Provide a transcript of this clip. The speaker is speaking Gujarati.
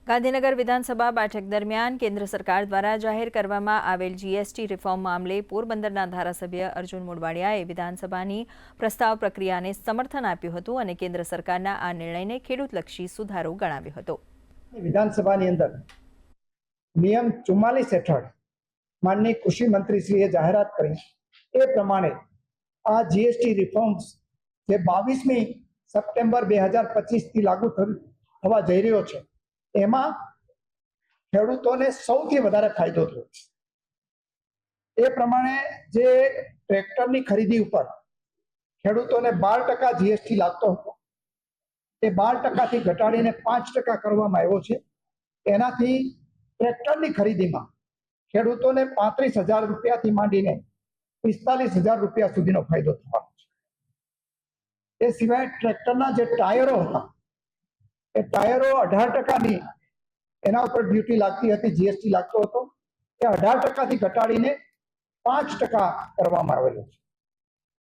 ગાંધીનગર વિધાનસભા બેઠક દરમિયાન કેન્દ્ર સરકાર દ્વારા જાહેર કરવામાં આવેલ જીએસટી રિફોર્મ મામલે પોરબંદરના ધારાસભ્ય અર્જુન મોઢવાડિયાએ વિધાનસભાની પ્રસ્તાવ પ્રક્રિયાને સમર્થન આપ્યું હતું અને કેન્દ્ર સરકારના આ નિર્ણયને ખેડૂતલક્ષી સુધારો ગણાવ્યો હતો। વિધાનસભાની અંદર નિયમ 44 હેઠળ માનનીય કૃષિ મંત્રીશ્રીએ જાહેરાત કરી એ પ્રમાણે આ જીએસટી રિફોર્મ્સ જે 22મી સપ્ટેમ્બર 2025 થી લાગુ થવા જઈ રહ્યો છે એમાં ખેડૂતોને સૌથી વધારે ફાયદો થયો છે। એ પ્રમાણે જે ટ્રેક્ટરની ખરીદી ઉપર ખેડૂતોને 12% જીએસટી લાગતો હતો એ 12% થી ઘટાડીને 5% કરવામાં આવ્યો છે। એનાથી ટ્રેક્ટરની ખરીદીમાં ખેડૂતોને 35,000 રૂપિયાથી માંડીને 45,000 રૂપિયા સુધીનો ફાયદો થવાનો છે। એ સિવાય ટ્રેક્ટરના જે ટાયરો હતા એ ટાયરો 18%ની એના ઉપર ડ્યુટી લાગતી હતી, જીએસટી લાગતો હતો, એ 18% થી ઘટાડીને 5% કરવામાં આવેલો છે।